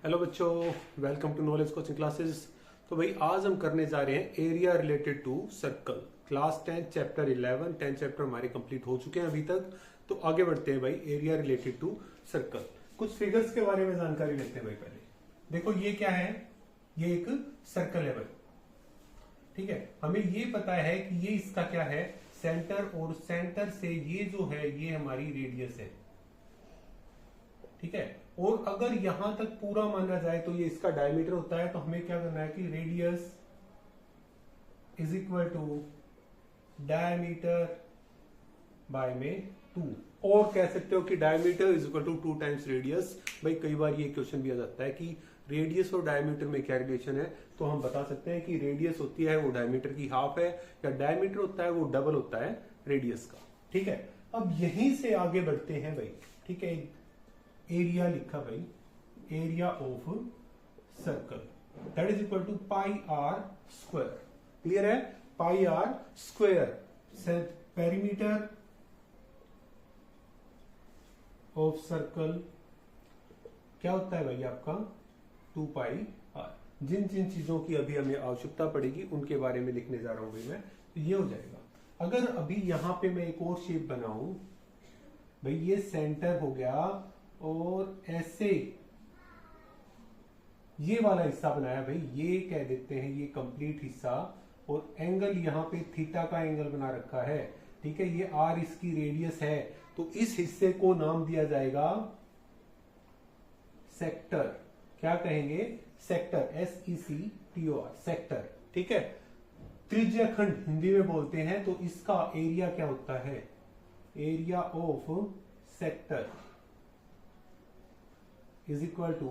Hello बच्चों, welcome to knowledge coaching classes. तो भाई आज हम करने जा रहे हैं area related to circle. Class 10 chapter 11 10 chapter हमारे कंप्लीट हो चुके हैं अभी तक। तो आगे बढ़ते हैं भाई, एरिया रिलेटेड टू सर्कल। कुछ फिगर्स के बारे में जानकारी लेते हैं भाई। पहले देखो ये क्या है, ये एक सर्कल है भाई। ठीक है, हमें ये पता है कि ये इसका क्या है, सेंटर, और सेंटर से ये जो है ये हमारी रेडियस है। ठीक है, और अगर यहां तक पूरा माना जाए तो ये इसका डायमीटर होता है। तो हमें क्या करना है कि radius is equal to diameter by में 2, और कह सकते हो कि diameter is equal to 2 times radius. भाई कई बार ये क्वेश्चन भी आ जाता है कि रेडियस और डायमीटर में क्या रिलेशन है। तो हम बता सकते हैं कि रेडियस होती है वो डायमीटर की हाफ है, या डायमीटर होता है वो डबल होता है रेडियस का। ठीक है, अब यहीं से आगे बढ़ते हैं भाई। ठीक है, एरिया लिखा भाई, area of circle that is equal to pi are square. Clear है, pi are square. Perimeter of circle क्या होता है भाई आपका, 2 पाई आर। जिन जिन चीजों की अभी हमें आवश्यकता पड़ेगी उनके बारे में लिखने जा रहा हूं भाई मैं। तो ये हो जाएगा। अगर अभी यहां पे मैं एक और शेप बनाऊं भाई, ये सेंटर हो गया, और ऐसे ये वाला हिस्सा बनाया भाई, ये कह देते हैं ये कंप्लीट हिस्सा, और एंगल यहां पे थीटा का एंगल बना रखा है। ठीक है, ये आर इसकी रेडियस है, तो इस हिस्से को नाम दिया जाएगा सेक्टर। क्या कहेंगे, सेक्टर, SECTOR, सेक्टर। ठीक है, त्रिज्या खंड हिंदी में बोलते हैं। तो इसका एरिया क्या होता है, area of sector is equal to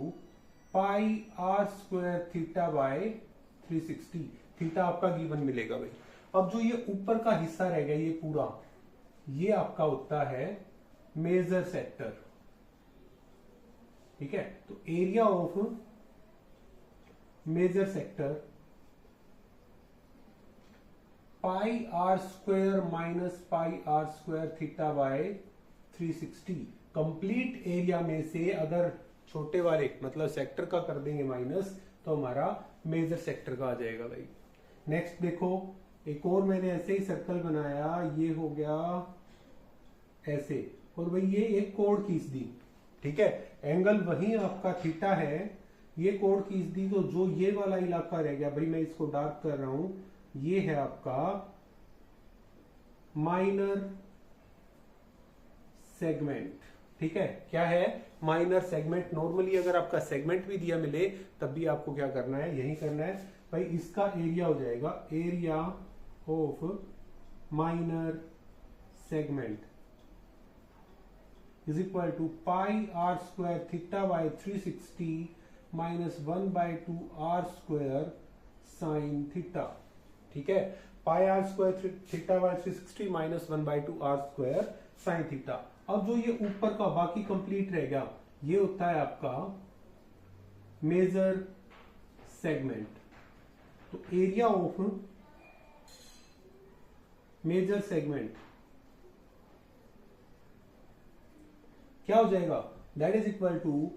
pi are square theta by 360। Theta आपका गिवन मिलेगा भाई। अब जो ये ऊपर का हिस्सा रह गया ये पूरा, ये आपका होता है मेजर सेक्टर। ठीक है, तो area of major sector pi are square minus pi are square theta by 360। Complete area में से अगर छोटे वाले मतलब सेक्टर का कर देंगे माइनस, तो हमारा मेजर सेक्टर का आ जाएगा भाई। नेक्स्ट देखो, एक और मैंने ऐसे ही सर्कल बनाया, ये हो गया ऐसे, और भाई ये एक कोण खींच दी। ठीक है, एंगल वही आपका थीटा है, ये कोण खींच दी। तो जो ये वाला इलाका रह गया भाई, मैं इसको डार्क कर रहा हूं, ये है आपका माइनर सेगमेंट। ठीक है, क्या है, माइनर सेगमेंट। नॉर्मली अगर आपका सेगमेंट भी दिया मिले तब भी आपको क्या करना है, यही करना है भाई। इसका एरिया हो जाएगा area of minor segment is equal to pi are square theta by 360 minus 1/2 r square sine theta. ठीक है, pi are square theta by 360 minus 1/2 r square sine theta. अब जो ये ऊपर का बाकी कंप्लीट रह गया, ये होता है आपका मेजर सेगमेंट। तो एरिया ऑफ मेजर सेगमेंट क्या हो जाएगा, that is equal to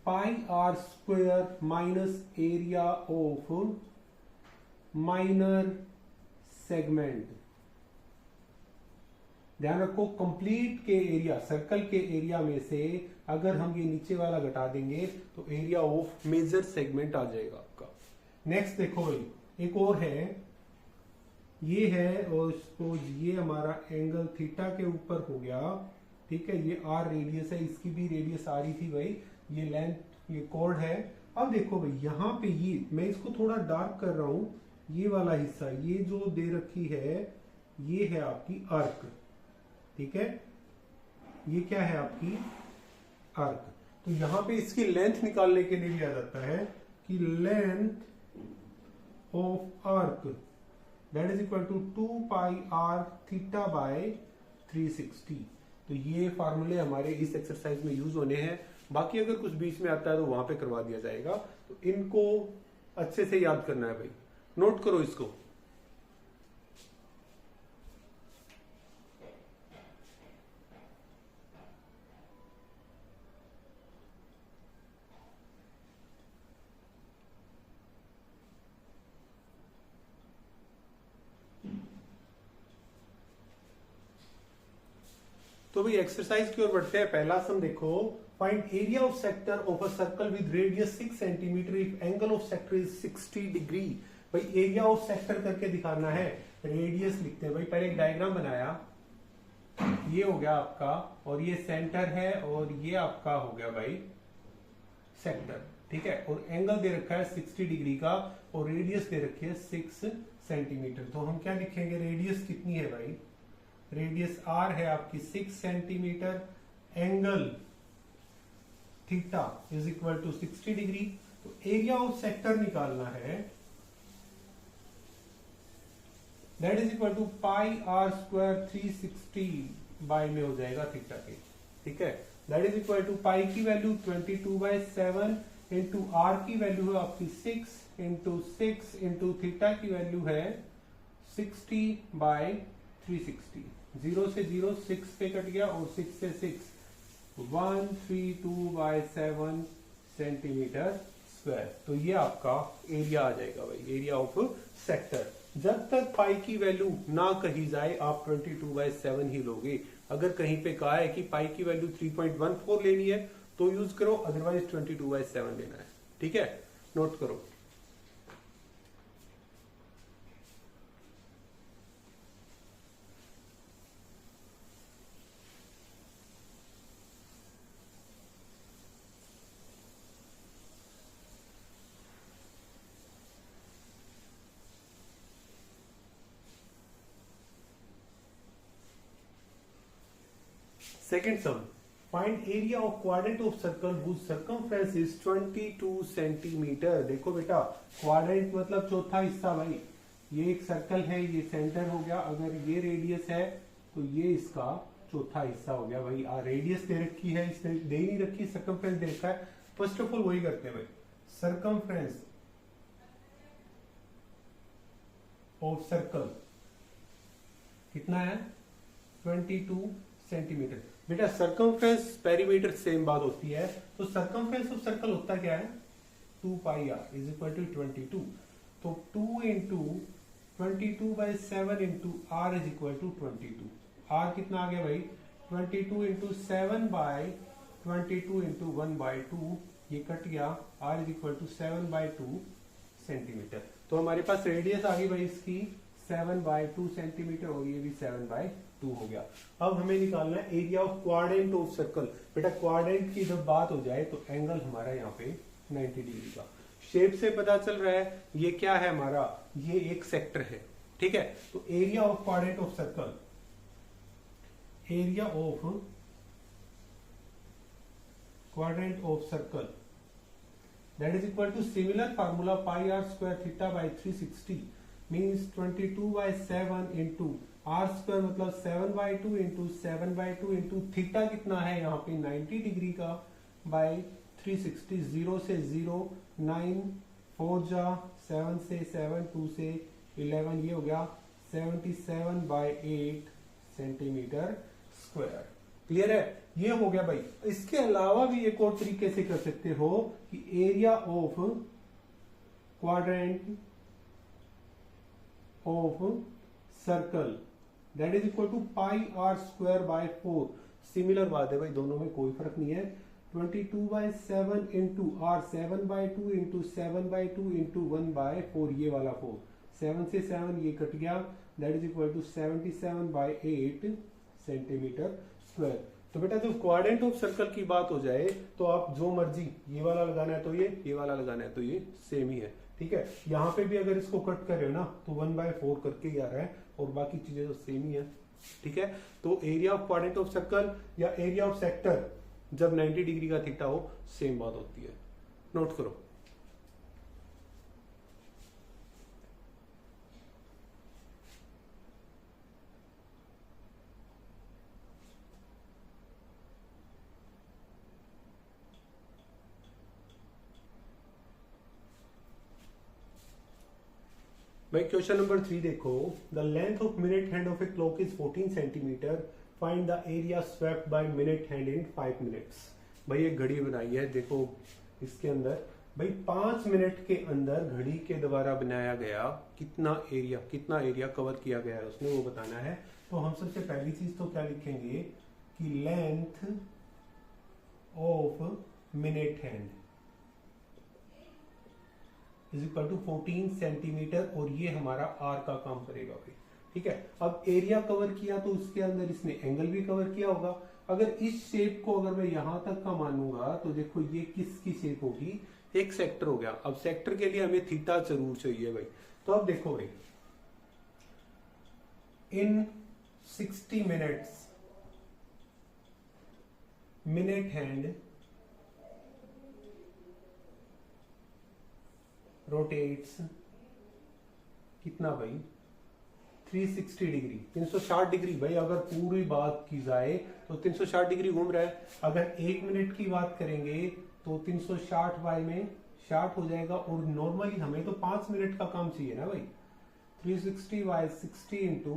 pi are square minus area of minor segment. ध्यान रखो, कंप्लीट के एरिया, सर्कल के एरिया में से अगर हम ये नीचे वाला घटा देंगे तो एरिया ऑफ मेजर सेगमेंट आ जाएगा आपका। नेक्स्ट देखो भाई, एक और है, ये है, और सपोज ये हमारा एंगल थीटा के ऊपर हो गया। ठीक है, ये आर रेडियस है, इसकी भी रेडियस आ रही थी भाई, ये लेंथ, ये कॉर्ड है। अब देखो भाई, यहां पे ये मैं इसको थोड़ा डार्क कर रहा हूं, ये वाला हिस्सा, ये जो दे रखी है, ये है आपकी आर्क। ठीक है, ये क्या है आपकी आर्क। तो यहां पे इसकी लेंथ निकालने के लिए लिया जाता है कि length of arc that is equal to 2 pi are theta by 360। तो ये फार्मूले हमारे इस एक्सरसाइज में यूज होने हैं। बाकी अगर कुछ बीच में आता है तो वहां पे करवा दिया जाएगा। तो इनको अच्छे से याद करना है भाई, नोट करो इसको। तो भाई एक्सरसाइज की ओर बढ़ते हैं। पहला सम देखो, find area of sector of a circle with radius 6 centimetre if angle of sector is 60 degree. भाई एरिया ऑफ सेक्टर करके दिखाना है, रेडियस लिखते हैं। भाई पहले एक डायग्राम बनाया, ये हो गया आपका, और ये सेंटर है, और ये आपका हो गया भाई सेक्टर, ठीक है। और एंगल दे रखा है 60 डिग्री का, और रेडियस दे रखी है 6 सेंटीमीटर। तो हम क्या लिखेंगे, रेडियस कितनी है भाई, रेडियस आर है आपकी 6 centimetre, angle theta is equal to 60 degree. तो एरिया ऑफ सेक्टर निकालना है, that is equal to pi are square 360 by में हो जाएगा थीटा के, ठीक है। दैट इज इक्वल टू पाई की वैल्यू 22/7 इंटू आर की वैल्यू है आपकी 6 इंटू 6 इंटू थीटा की वैल्यू है 60/360। 0 से 0 6 पे कट गया, और 6 से 6 132/7 सेंटीमीटर स्क्वायर। तो ये आपका एरिया आ जाएगा भाई, एरिया ऑफ सेक्टर। जब तक पाई की वैल्यू ना कही जाए आप 22/7 ही लोगे। अगर कहीं पे कहा है कि पाई की वैल्यू 3.14 लेनी है तो यूज करो, अदरवाइज 22/7 लेना है, ठीक है। नोट करो। Second sum, find area of quadrant of circle whose circumference is 22 centimetre. देखो बेटा, क्वाड्रेंट मतलब चौथा हिस्सा भाई। ये एक सर्कल है, ये सेंटर हो गया, अगर ये रेडियस है तो ये इसका चौथा हिस्सा हो गया भाई। रेडियस दे रखी है, इसने दे ही नहीं रखी, सर्कमफ्रेंस दे रखा है। फर्स्ट ऑफ ऑल वही करते हैं भाई, सर्कमफ्रेंस ऑफ सर्कल कितना है, 22 सेंटीमीटर। बेटा सर्कमफ्रेंस पेरीमीटर सेम बात होती है, तो सर्कमफ्रेंस ऑफ सर्कल होता क्या है, 2 pi r is equal to 22। तो 2 into 22/7 into r is equal to 22। R कितना आ गया भाई, 22 इंटू 7/22 इंटू 1/2, ये कट गया, r is equal to 7/2 centimetre. तो हमारे पास रेडियस आ गई भाई इसकी 7/2 सेंटीमीटर, और ये भी 7/2 हो गया। अब हमें निकालना है area of quadrant of circle. बेटा क्वाड्रेंट की जब बात हो जाए तो एंगल हमारा यहाँ पे 90 डिग्री का। शेप से पता चल रहा है ये क्या है हमारा, ये एक सेक्टर है, ठीक है। तो area of quadrant of circle, area of quadrant of circle that is equal to similar formula pi are square theta by 360 means 22/7 into r square मतलब 7/2 इंटू 7/2 इंटू थीटा कितना है यहाँ पे 90 डिग्री का बाई 360। 0 से 0 9 4 जा 7 से 7 2 से 11, ये हो गया 77/8 सेंटीमीटर स्क्वायर। क्लियर है, ये हो गया भाई। इसके अलावा भी एक और तरीके से कर सकते हो कि area of quadrant of circle that is equal to pi are square by 4। Similar बात है भाई, दोनों में कोई फर्क नहीं है। 22/7 इंटू आर 7/2 इंटू 7/2 इंटू 1/4, ये वाला 4, 7 से 7 ये कट गया, that is equal to 77/8 centimetre square. तो बेटा जब क्वाड्रेंट ऑफ सर्कल की बात हो जाए तो आप जो मर्जी, ये वाला लगाना है तो ये वाला लगाना है तो ये सेम ही है, ठीक है। यहाँ पे भी अगर इसको कट कर रहे हो ना तो 1/4 करके ही आ रहा है, और बाकी चीजें तो सेम ही है, ठीक है। तो area of quadrant of circle या एरिया ऑफ सेक्टर जब 90 डिग्री का थीटा हो सेम बात होती है। नोट करो। भाई क्वेश्चन नंबर 3 देखो, the length of minute hand of a clock is 14 centimetre, find the area swept by minute hand in 5 minutes. भाई एक घड़ी बनाई है, देखो इसके अंदर भाई 5 मिनट के अंदर घड़ी के द्वारा बनाया गया कितना एरिया कवर किया गया है उसने वो बताना है। तो हम सबसे पहली चीज तो क्या लिखेंगे, की length of minute hand is equal to 14 centimetre, और ये हमारा आर का काम करेगा भाई। ठीक है, अब एरिया कवर किया तो उसके अंदर इसने एंगल भी कवर किया होगा। अगर इस शेप को अगर मैं यहां तक का मानूंगा तो देखो ये किसकी शेप होगी, एक सेक्टर हो गया। अब सेक्टर के लिए हमें थीटा जरूर चाहिए भाई। तो अब देखो भाई, इन 60 मिनट्स मिनट हैंड रोटेट्स कितना भाई, 360 डिग्री, 360 डिग्री भाई। अगर पूरी बात की जाए तो 360 डिग्री घूम रहा है। अगर 1 मिनट की बात करेंगे तो 360 बाय में 60 हो जाएगा, और नॉर्मली हमें तो 5 मिनट का काम चाहिए ना भाई। 360 बाय 60 इंटू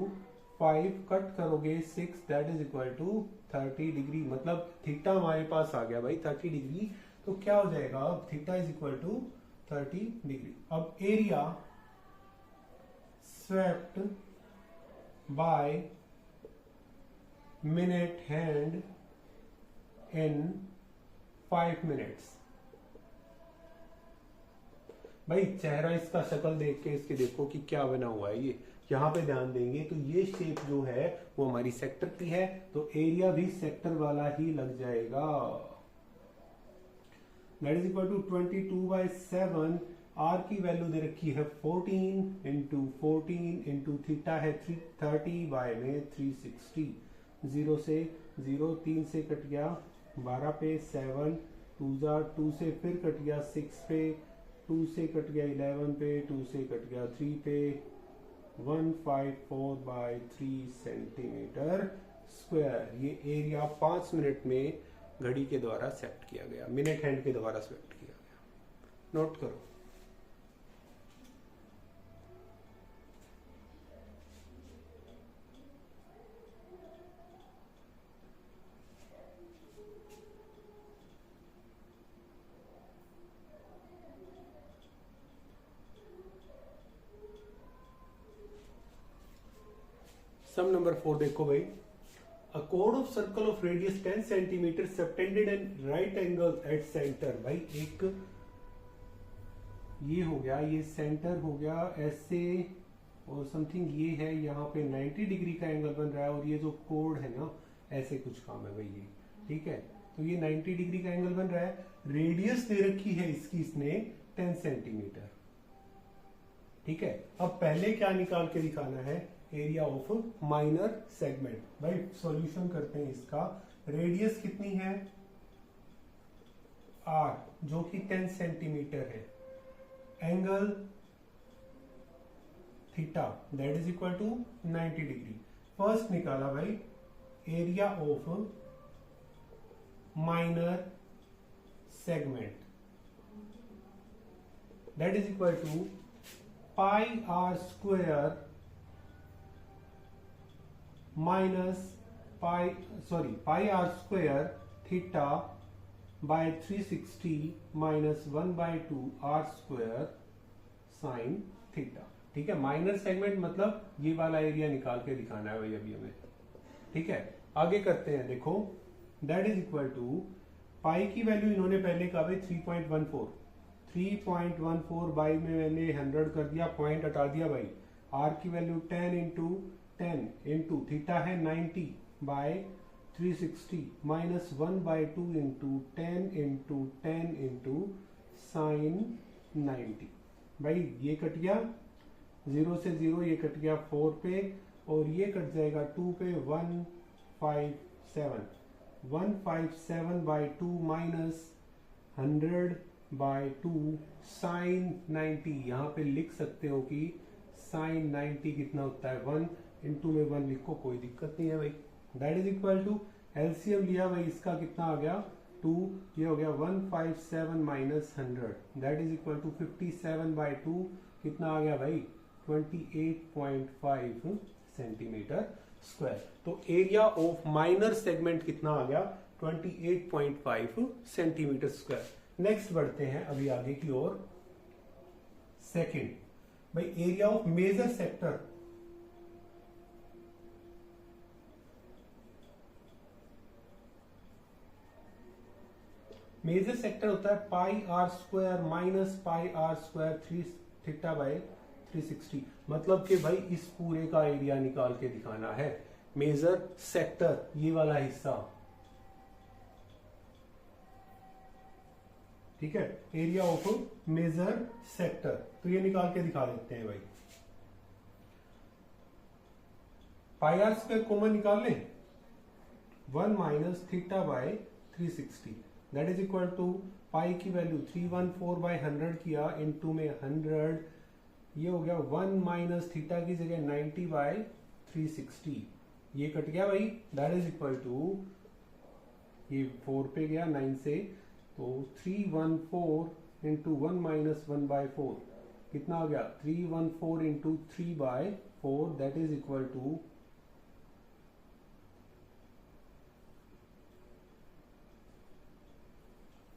5 कट करोगे 6, that is equal to 30 degree. मतलब थीटा हमारे पास आ गया भाई 30 डिग्री। तो क्या हो जाएगा, अब theta is equal to 30 degree. अब area swept by minute hand in 5 minutes. भाई चेहरा इसका शक्ल देख के इसके देखो कि क्या बना हुआ है। ये यहां पे ध्यान देंगे तो ये शेप जो है वो हमारी सेक्टर की है, तो एरिया भी सेक्टर वाला ही लग जाएगा। That is equal to 22/7। R की वैल्यू दे रखी है 14 इंटू 14 इंटू थीटा है 30 बाय में 360। 0 से 0, 3 से कट गया 12 पे, 7 2 जा 2 से फिर कट गया 6 पे, 2 से कट गया 11 पे, 2 से कट गया 3 पे, 154 बाय 3 सेंटीमीटर स्क्वायर। ये एरिया 5 मिनट में घड़ी के द्वारा सेट किया गया, मिनट हैंड के द्वारा सेट किया गया। नोट करो। सम नंबर 4 देखो भाई, a chord of circle of radius 10 centimeter subtended and right angle at center। भाई एक ये हो गया, ये सेंटर हो गया ऐसे, और समथिंग ये है यहाँ पे 90 डिग्री का एंगल बन रहा है, और ये जो कोड है ना ऐसे कुछ काम है भाई ये। ठीक है, तो ये 90 डिग्री का एंगल बन रहा है। रेडियस दे रखी है इसकी इसने 10 सेंटीमीटर। ठीक है, अब पहले क्या निकाल के दिखाना है, एरिया ऑफ माइनर सेगमेंट। भाई सॉल्यूशन करते हैं इसका। रेडियस कितनी है, आर, जो कि 10 सेंटीमीटर है। Angle theta that is equal to 90 degree. First निकाला भाई area of minor segment that is equal to pi are square minus pi are square theta by 360 minus 1/2 r square sine theta. ठीक है, minor segment मतलब ये वाला area निकाल के दिखाना है भाई अभी हमें। ठीक है, आगे करते हैं। देखो दैट इज इक्वल टू पाई की वैल्यू इन्होंने पहले कहा भाई 3.14 बाई में मैंने 100 कर दिया, पॉइंट हटा दिया भाई। आर की वैल्यू 10 इंटू 10 इंटू थीटा है 90 by 360 minus 1/2 into 10 into 10 into sine 90। भाई ये कट गया 0 से 0, ये कट गया 4 पे, और ये कट जाएगा 2 पे, 157 157/2 माइनस 100/2 साइन 90। यहाँ पे लिख सकते हो कि साइन 90 कितना होता है, 1 इंटू में 1 लिखो, कोई दिक्कत नहीं है भाई। That is equal to LCM लिया भाई, इसका कितना आ गया 2, ये हो गया 157 minus 100 that is equal to 57/2 कितना आ गया भाई 28.5 सेंटीमीटर स्क्वायर। तो एरिया ऑफ माइनर सेगमेंट कितना आ गया 28.5 सेंटीमीटर स्क्वायर। नेक्स्ट बढ़ते हैं अभी आगे की ओर। सेकंड भाई area of major sector major sector होता है pi are square minus pi are square 3 theta by 360। मतलब कि भाई इस पूरे का एरिया निकाल के दिखाना है। मेजर सेक्टर ये वाला हिस्सा, ठीक है, एरिया ऑफ मेजर सेक्टर, तो ये निकाल के दिखा देते हैं भाई। पाई आर स्क्वायर कॉमन निकाल लें, 1 minus theta by 360 that is equal to पाई की वैल्यू 314 बाय 100 किया, इनटू में 100, ये हो गया 1 माइनस थीटा की जगह 90 बाय 360, ये कट गया भाई, दैट इज इक्वल टू, ये 4 पे गया 9 से, तो 314 इंटू 1 माइनस 1 बाय 4 कितना हो गया, 314 into 3 by 4 that is equal to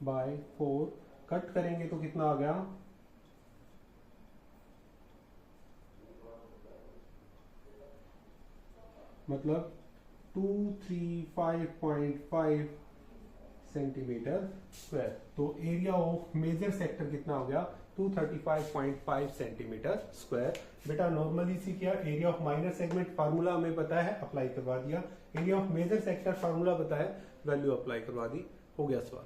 by 4, cut करेंगे तो कितना आ गया, मतलब 235.5 सेंटीमीटर स्क्वायर। तो एरिया ऑफ मेजर सेक्टर कितना हो गया, 235.5 सेंटीमीटर स्क्वायर। बेटा नॉर्मली सी क्या, area of minor segment formula हमें पता है, अप्लाई करवा दिया, area of major sector formula पता है, वैल्यू अप्लाई करवा दी, हो गया सवाल।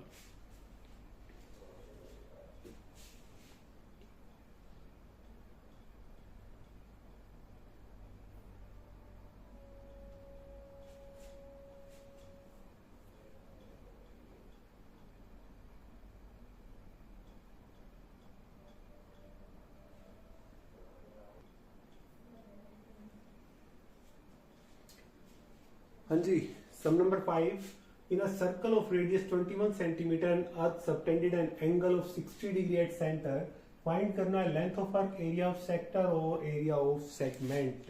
हाँ जी, sum number 5, in a circle of radius 21 centimetre and arc subtended an angle of 60 degree at centre, find करना है length of arc, area of sector और एरिया ऑफ सेगमेंट।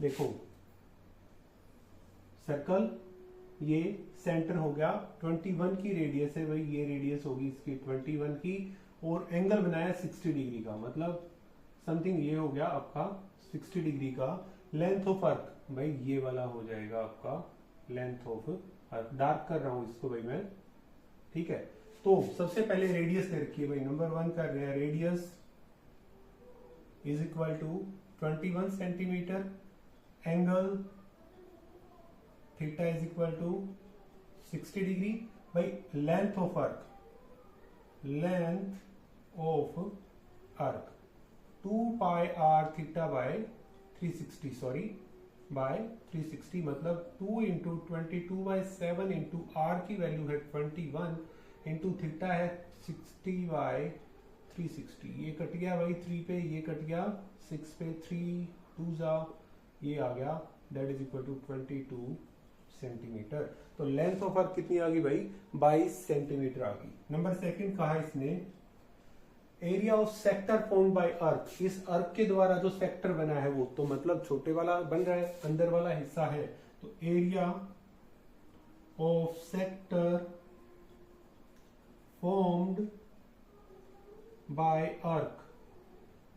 देखो सर्कल, ये सेंटर हो गया, 21 की रेडियस है भाई, ये रेडियस होगी इसकी 21 की, और एंगल बनाया 60 डिग्री का, मतलब समथिंग ये हो गया आपका 60 डिग्री का। लेंथ ऑफ अर्क भाई ये वाला हो जाएगा आपका लेंथ ऑफ अर्क, डार्क कर रहा हूं इसको भाई मैं, ठीक है। तो सबसे पहले रेडियस दे रखी है भाई, नंबर 1 कर रहे हैं, radius is equal to 21 centimetre, angle theta is equal to 60 degree. भाई length of arc, length of arc 2 pi are theta by 360, sorry by 360, मतलब 2 इंटू 22 बाय 7 इंटू आर की वैल्यू है 21 इंटू थीटा है 60 by 360, ये cut गया भाई 3 पे, ये कट गया 6 पे, 3 2 जा, ये आ गया, that is equal to 22 centimetre. तो लेंथ ऑफ अर्क कितनी आ गई भाई, 22 सेंटीमीटर आ गई। नंबर 2 कहा इसने, area of sector formed by अर्क, इस अर्क के द्वारा जो सेक्टर बना है वो, तो मतलब छोटे वाला बन रहा है, अंदर वाला हिस्सा है, तो area of sector formed by arc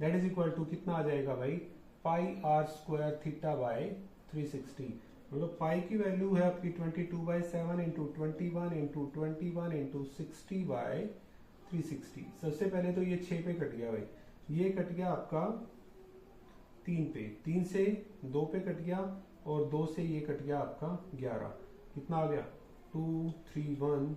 that is equal to कितना आ जाएगा भाई, pi are square theta by 360, मतलब पाई की वैल्यू है आपकी 22 by 7 into 21 into 21 into 60 by 360। सबसे पहले तो ये 6 पे कट गया भाई, ये कट गया आपका 3 पे, 3 से 2 पे कट गया, और 2 से ये कट गया आपका 11, कितना आ गया 231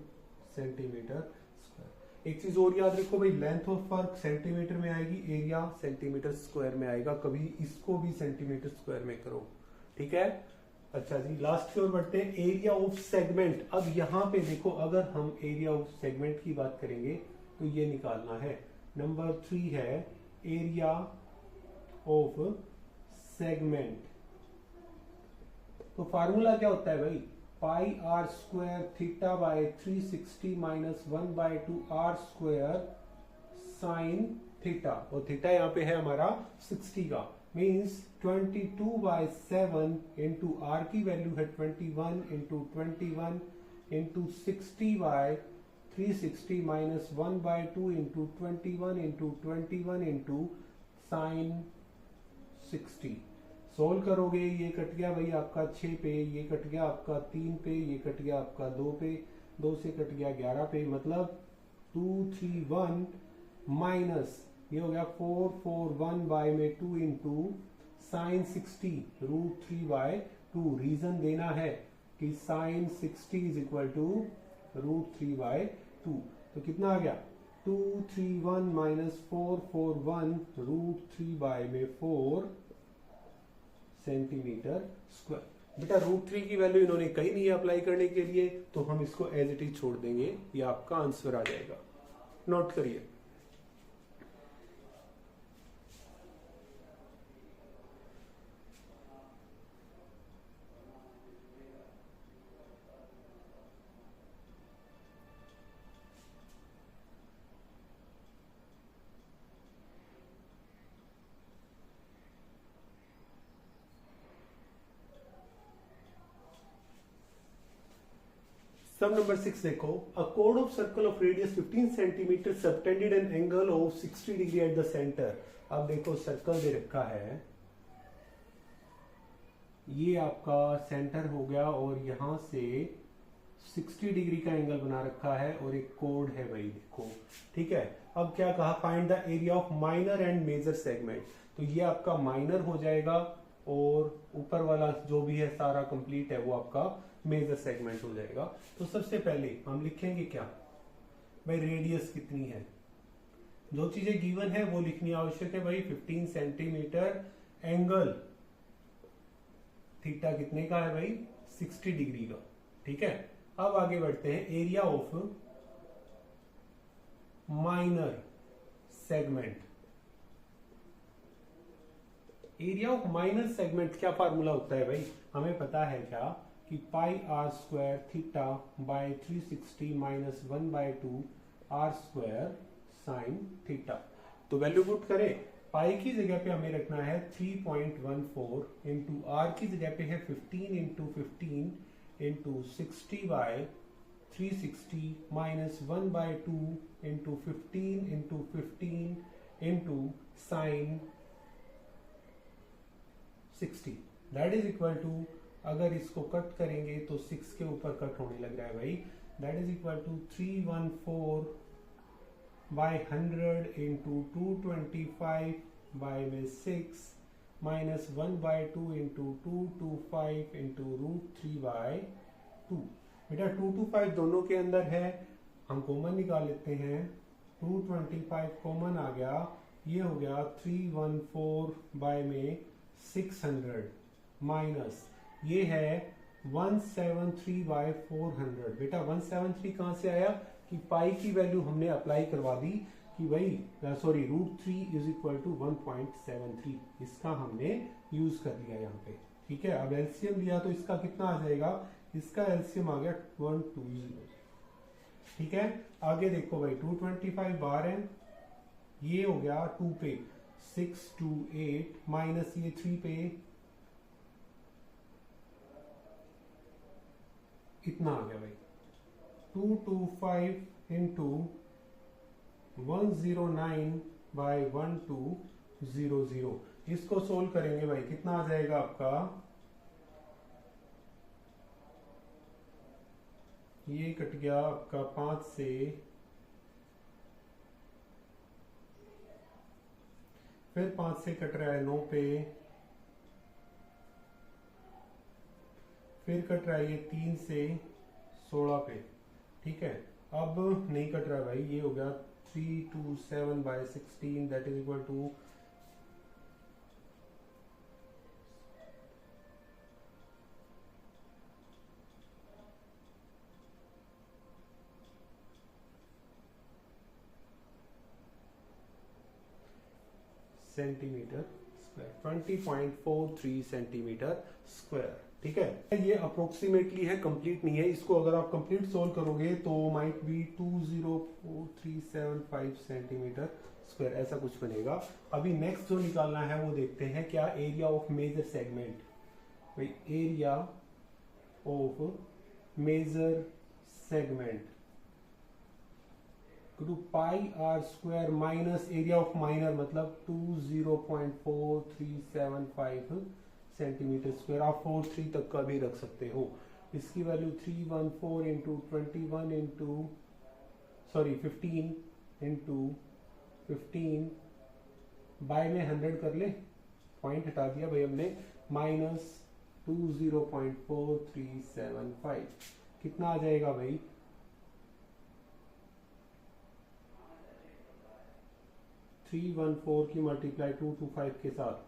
सेंटीमीटर स्क्वायर। एक चीज और याद रखो भाई, लेंथ ऑफ अर्क सेंटीमीटर में आएगी, एरिया सेंटीमीटर स्क्वायर में आएगा, कभी इसको भी सेंटीमीटर स्क्वायर में करो, ठीक है। अच्छा जी, लास्ट की ओर बढ़ते हैं, एरिया ऑफ सेगमेंट। अब यहां पे देखो, अगर हम एरिया ऑफ सेगमेंट की बात करेंगे तो ये निकालना है, नंबर 3 है एरिया ऑफ सेगमेंट। तो फार्मूला क्या होता है भाई, pi are square theta by 360 minus 1 by 2 r square sine theta, और थीटा यहाँ पे है हमारा 60 का, मीन्स 22 बाय 7 इंटू आर की वैल्यू है 21 into 21 into 60 by 360 minus 1 by 2 into 21 into 21 into sine 60। Solve करोगे, ये कट गया भाई आपका 6 पे, ये कट गया आपका 3 पे, ये कट गया आपका 2 पे, 2 से कट गया 11 पे, मतलब 231 माइनस ये हो गया 441 बाय में 2 इंटू साइन 60 √3/2। रीजन देना है कि साइन 60 इज इक्वल टू √3/2। तो कितना आ गया 231 माइनस 441 √3/4 सेंटीमीटर स्क्वायर। बेटा √3 की वैल्यू इन्होंने कहीं नहीं अप्लाई करने के लिए, तो हम इसको एज इट इज छोड़ देंगे, ये आपका आंसर आ जाएगा। नोट करिए। सम नंबर 6 देखो, a code of circle of radius 15 centimetre subtended an angle of 60 degree at the centre. अब देखो सर्कल दे रखा है, ये आपका सेंटर हो गया और यहां से 60 डिग्री का एंगल बना रखा है और एक कोड है भाई, देखो ठीक है। अब क्या कहा, find the area of minor and major segment. तो ये आपका माइनर हो जाएगा और ऊपर वाला जो भी है सारा कंप्लीट है वो आपका मेजर सेगमेंट हो जाएगा। तो सबसे पहले हम लिखेंगे क्या भाई, रेडियस कितनी है, जो चीजें गिवन है वो लिखनी आवश्यक है भाई। 15 सेंटीमीटर, एंगल थीटा कितने का है भाई, 60 डिग्री का, ठीक है। अब आगे बढ़ते हैं, area of minor segment. Area of minor segment क्या फार्मूला होता है भाई, हमें पता है क्या कि pi are square theta by 360 minus 1/2 r square sine theta. तो वैल्यू पुट करें, पाई की जगह पे हमें रखना है 3.14 इंटू आर की जगह पे है 15 into 15 into 60 by 360 minus 1/2 into 15 into 15 into sine 60, that is equal to, अगर इसको कट करेंगे तो 6 के ऊपर कट होने लग रहा है भाई, that is equal to 314 by 100 into 225 by में 6 माइनस 1/2 इंटू 225 इंटू √3/2। बेटा 225 दोनों के अंदर है, हम कॉमन निकाल लेते हैं। 225 कॉमन आ गया, ये हो गया 314 बाय में 600 माइनस ये है 173 बाय 400। बेटा 173 कहां से आया कि पाई की वैल्यू हमने अप्लाई करवा दी कि भाई सॉरी √3 इज इक्वल टू 1.73, इसका हमने यूज कर लिया यहाँ पे, ठीक है। अब एलसीएम लिया तो इसका कितना आ जाएगा, इसका एलसीएम आ गया 120, ठीक है। आगे देखो भाई 225 बार है, ये हो गया 2 पे 6 2 8 माइनस ये 3 पे इतना आ गया भाई 225 इंटू 109 बाय 1200। इसको सोल्व करेंगे भाई, कितना आ जाएगा आपका, ये कट गया आपका 5 से, फिर 5 से कट रहा है 9 पे, फिर कट रहा है ये 3 से 16 पे, ठीक है। अब नहीं कट रहा भाई, ये हो गया 327 by 16, that is equal to centimetre square, 20.43 centimetre square, ठीक है। ये अप्रोक्सीमेटली है, कंप्लीट नहीं है। इसको अगर आप कंप्लीट सोल्व करोगे तो माइट बी 204,375 सेंटीमीटर स्क्वायर, ऐसा कुछ बनेगा। अभी नेक्स्ट जो निकालना है वो देखते हैं, क्या एरिया ऑफ मेजर सेगमेंट। भाई area of major segment to pi are square minus area of minor, मतलब 20.4375 सेंटीमीटर स्क्वायर। आप 43 तक का भी रख सकते हो। इसकी value 314 into 21 into 15 into 15 by में 100 कर ले, पॉइंट हटा दिया भाई हमने, माइनस 20.4375 कितना आ जाएगा भाई? 314 की मल्टीप्लाई 225 के साथ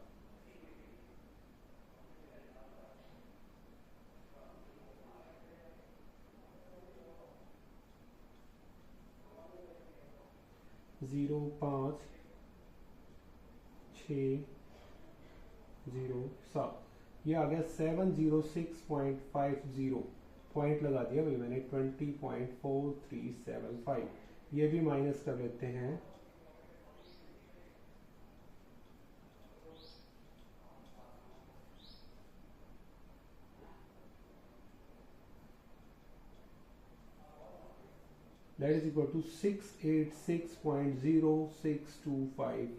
0.5607, ये आ गया 706.50, पॉइंट लगा दिया भाई मैंने 20.4375, ये भी माइनस कर लेते हैं। That is equal to 686.0625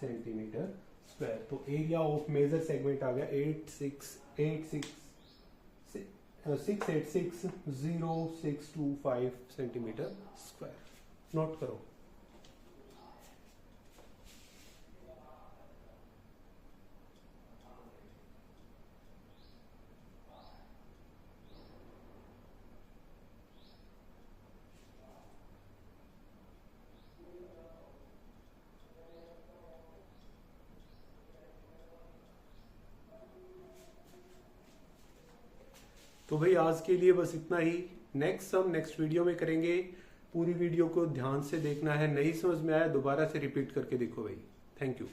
centimetre square. तो एरिया ऑफ मेजर सेगमेंट आ गया 686.0625 सेंटीमीटर स्क्वायर। नोट करो। तो भाई आज के लिए बस इतना ही। नेक्स्ट वीडियो में करेंगे। पूरी वीडियो को ध्यान से देखना है, नहीं समझ में आया दोबारा से रिपीट करके देखो भाई। Thank you.